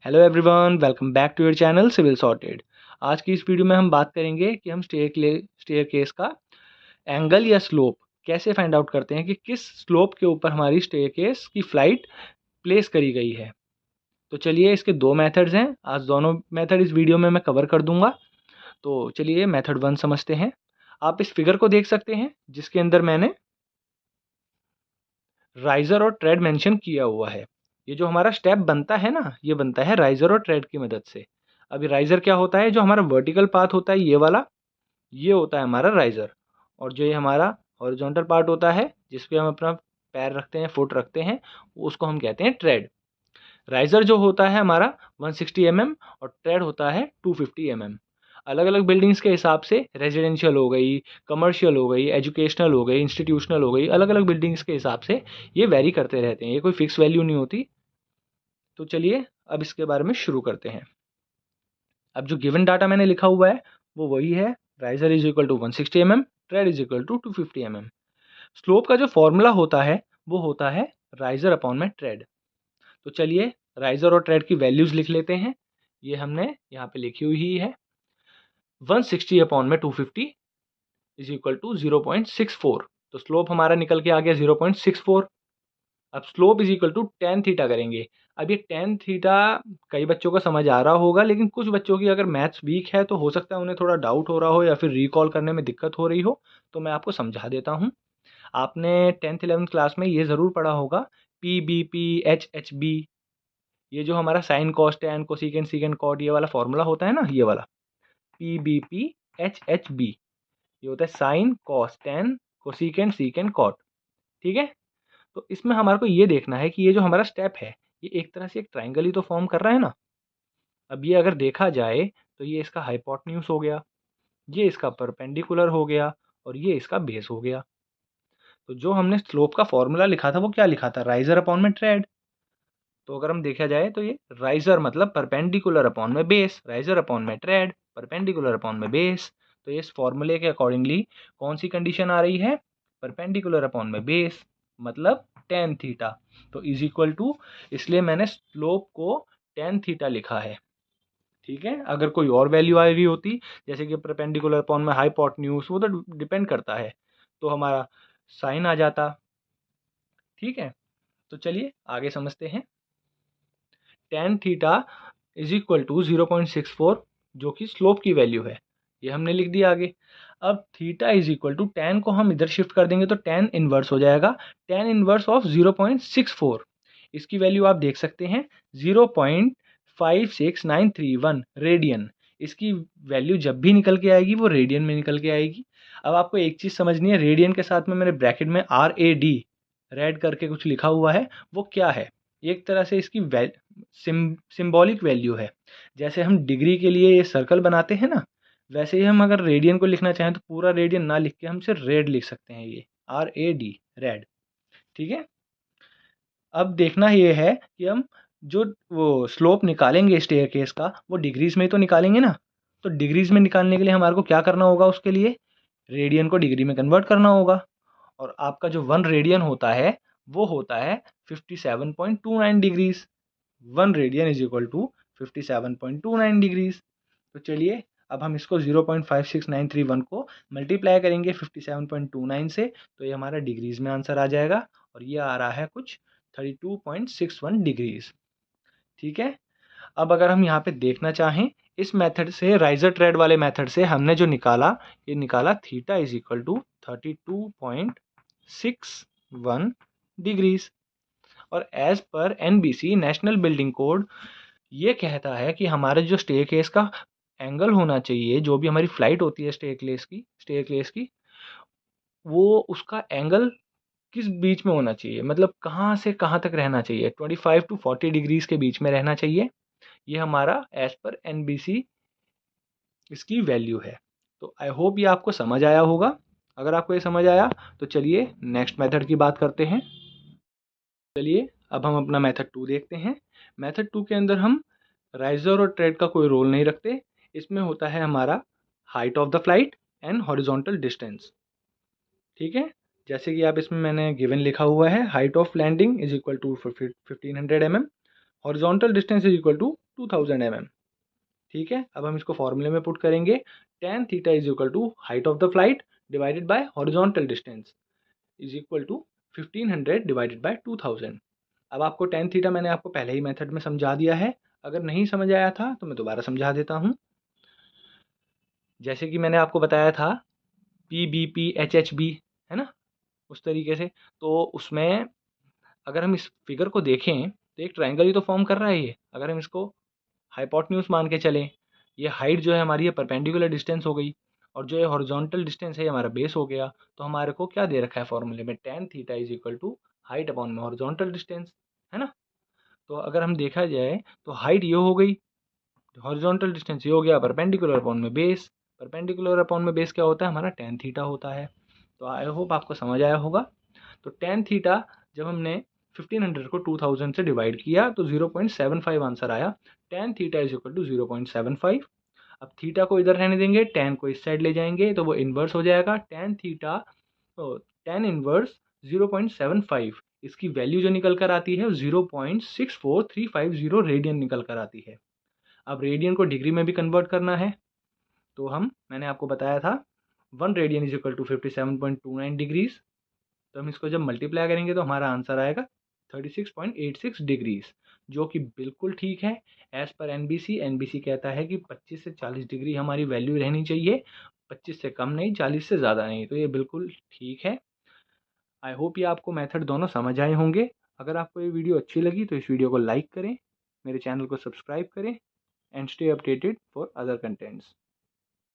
Hello everyone, welcome back to your channel civil sorted. आज की इस वीडियो में हम बात करेंगे कि हम स्टेयर केस का एंगल या स्लोप कैसे फाइंड आउट करते हैं कि किस स्लोप के ऊपर हमारी स्टेयर केस की फ्लाइट प्लेस करी गई है। तो चलिए, इसके दो मेथड्स हैं। आज दोनों मेथड इस वीडियो में मैं कवर कर दूंगा। तो चलिए मेथड 1 समझते हैं। आप इस फिगर को देख सकते हैं जिसके अंदर मैंने राइजर और ट्रेड मेंशन किया हुआ है। ये जो हमारा स्टेप बनता है ना, ये बनता है राइजर और ट्रेड की मदद से। अभी राइजर क्या होता है? जो हमारा वर्टिकल पाथ होता है ये वाला, ये होता है हमारा राइजर। और जो ये हमारा हॉरिजॉन्टल पार्ट होता है जिस पे हम अपना पैर रखते हैं, फुट रखते हैं, उसको हम कहते हैं ट्रेड। राइजर जो होता है हमारा 160 और ट्रेड होता है 250 अलग अलग बिल्डिंग्स के हिसाब से, रेजिडेंशियल हो गई, कमर्शियल हो गई, एजुकेशनल हो गई, इंस्टीट्यूशनल हो गई, अलग अलग बिल्डिंग्स के हिसाब से ये वेरी करते रहते हैं। ये कोई फिक्स वैल्यू नहीं होती। तो चलिए अब इसके बारे में शुरू करते हैं। अब जो गिवन डाटा मैंने लिखा हुआ है वो वही है। Riser is equal to 160 tread is equal to 250 slope का जो फॉर्मूला होता है वो होता है राइजर अपॉन में ट्रेड। तो चलिए राइजर और ट्रेड की वैल्यूज लिख लेते हैं। ये हमने यहाँ पे लिखी हुई ही है। 160 अपॉन में 250 इज इक्वल टू 0.64। तो स्लोप हमारा निकल के आ गया 0.64। अब slope is equal to tan theta करेंगे। अब ये टेन थीटा कई बच्चों को समझ आ रहा होगा, लेकिन कुछ बच्चों की अगर मैथ्स वीक है तो हो सकता है उन्हें थोड़ा डाउट हो रहा हो या फिर रिकॉल करने में दिक्कत हो रही हो। तो मैं आपको समझा देता हूँ। आपने 10th 11th क्लास में ये ज़रूर पढ़ा होगा, P B P H H B. ये जो हमारा sine cos tan cosecant secant cot ये वाला फॉर्मूला होता है ना, ये वाला P B P H H B, ये होता है sine cos tan cosecant secant cot. ठीक है। तो इसमें हमारे को ये देखना है कि ये जो हमारा स्टेप है ये एक तरह से एक ट्राइंगल ही तो फॉर्म कर रहा है ना। अब ये अगर देखा जाए तो ये इसका हाइपोटेन्यूज हो गया, ये इसका परपेंडिकुलर हो गया और ये इसका बेस हो गया। तो जो हमने स्लोप का फॉर्मूला लिखा था वो क्या लिखा था? राइजर अपॉन में ट्रेड। तो अगर हम देखा जाए तो ये राइजर मतलब परपेंडिकुलर अपॉन में बेस, राइजर अपॉन में ट्रेड, परपेंडिकुलर अपॉन में बेस। तो इस फॉर्मूले के अकॉर्डिंगली कौन सी कंडीशन आ रही है? परपेंडिकुलर अपॉन में बेस मतलब टेन थीटा। तो इज इक्वल टू, इसलिए मैंने स्लोप को टेन थीटा लिखा है। ठीक है। अगर कोई और वैल्यू आ रही होती जैसे कि परपेंडिकुलर अपॉन में हाइपोटेन्यूज, वो तो डिपेंड करता है, तो हमारा साइन आ जाता। ठीक है। तो चलिए आगे समझते हैं। Tan theta is equal to 0.64 जो कि स्लोप की वैल्यू है, ये हमने लिख दिया आगे। अब theta is equal to tan को हम इधर शिफ्ट कर देंगे तो टेन इनवर्स हो जाएगा। टेन इनवर्स ऑफ 0.64, इसकी वैल्यू आप देख सकते हैं 0.56931 रेडियन। इसकी वैल्यू जब भी निकल के आएगी वो रेडियन में निकल के आएगी। अब आपको एक चीज़ समझनी है, रेडियन के साथ में मैंने ब्रैकेट में RAD रेड करके कुछ लिखा हुआ है, वो क्या है? एक तरह से इसकी सिंबॉलिक वैल्यू है। जैसे हम डिग्री के लिए ये सर्कल बनाते हैं ना, वैसे ही हम अगर रेडियन को लिखना चाहें तो पूरा रेडियन ना लिख के हम सिर्फ रेड लिख सकते हैं, ये RAD रेड। ठीक है। अब देखना ये है कि हम जो वो स्लोप निकालेंगे स्टेयरकेस का वो डिग्रीज में ही तो निकालेंगे ना। तो डिग्रीज में निकालने के लिए हमारे को क्या करना होगा? उसके लिए रेडियन को डिग्री में कन्वर्ट करना होगा। और आपका जो 1 रेडियन होता है वो होता है 57.29 degrees. 1 radian is equal to 57.29 degrees. तो चलिए अब हम इसको 0.56931 को मल्टीप्लाई करेंगे 57.29 से, तो ये हमारा डिग्रीज में आंसर आ जाएगा और ये आ रहा है कुछ 32.61 डिग्रीज। ठीक है। अब अगर हम यहाँ पे देखना चाहें, इस मेथड से, राइजर ट्रेड वाले मेथड से हमने जो निकाला, ये निकाला theta is equal to 32.61 degrees. और as per NBC national building code ये कहता है कि हमारे जो स्टेयरकेस का एंगल होना चाहिए, जो भी हमारी फ्लाइट होती है स्टेयरकेस की, वो उसका एंगल किस बीच में होना चाहिए, मतलब कहाँ से कहाँ तक रहना चाहिए? 25 टू 40 डिग्रीज के बीच में रहना चाहिए। ये हमारा एज पर NBC इसकी वैल्यू है। तो आई होप ये आपको समझ आया होगा। अगर आपको ये समझ आया तो चलिए नेक्स्ट मेथड की बात करते हैं। चलिए अब हम अपना मेथड 2 देखते हैं। मेथड 2 के अंदर हम राइजर और ट्रेड का कोई रोल नहीं रखते। इसमें होता है हमारा height of the flight and horizontal distance. ठीक है। जैसे कि आप इसमें मैंने गिवन लिखा हुआ है, height of landing is equal to 1500 mm, horizontal distance is equal to 2000 mm। ठीक है, अब हम इसको फॉर्मूले में पुट करेंगे। tan theta is equal to height of the flight divided by horizontal distance is equal to 1500 divided by 2000। अब आपको tan थीटा मैंने आपको पहले ही मेथड में समझा दिया है, अगर नहीं समझ आया था तो मैं दोबारा समझा देता हूँ। जैसे कि मैंने आपको बताया था PBP HHB, है ना, उस तरीके से। तो उसमें अगर हम इस फिगर को देखें तो एक ट्रायंगल ही तो फॉर्म कर रहा है ये। अगर हम इसको हाइपोटेन्यूज मान के चलें, ये हाइट जो है हमारी ये परपेंडिकुलर डिस्टेंस हो गई, और जो ये हॉरिजॉन्टल डिस्टेंस है ये हमारा बेस हो गया। तो हमारे को क्या दे रखा है फॉर्मूले में, tan theta is equal to height upon में हॉरिजॉन्टल डिस्टेंस, है ना। तो अगर हम देखा जाए तो हाइट ये हो गई, हॉरिजॉन्टल डिस्टेंस ये हो गया, परपेंडिकुलर अपॉन में बेस। परपेंडिकुलर अपॉन में बेस क्या होता है, हमारा tan थीटा होता है। तो आई होप आपको समझ आया होगा। तो tan थीटा जब हमने 1500 को 2000 से डिवाइड किया तो 0.75 आंसर आया। tan theta is equal to 0.75। अब थीटा को इधर रहने देंगे, tan को इस साइड ले जाएंगे तो वो इन्वर्स हो जाएगा। tan थीटा तो tan इन्वर्स 0.75, इसकी वैल्यू जो निकल कर आती है 0.64350 रेडियन निकल कर आती है। अब रेडियन को डिग्री में भी कन्वर्ट करना है, तो मैंने आपको बताया था 1 radian is equal to 57.29 degrees. तो हम इसको जब मल्टीप्लाई करेंगे तो हमारा आंसर आएगा 36.86 डिग्रीज, जो कि बिल्कुल ठीक है। एज पर एनबीसी कहता है कि 25 से 40 डिग्री हमारी वैल्यू रहनी चाहिए, 25 से कम नहीं, 40 से ज़्यादा नहीं। तो ये बिल्कुल ठीक है। आई होप ये आपको मेथड दोनों समझ आए होंगे। अगर आपको ये वीडियो अच्छी लगी तो इस वीडियो को लाइक करें, मेरे चैनल को सब्सक्राइब करें, and stay updated for other contents.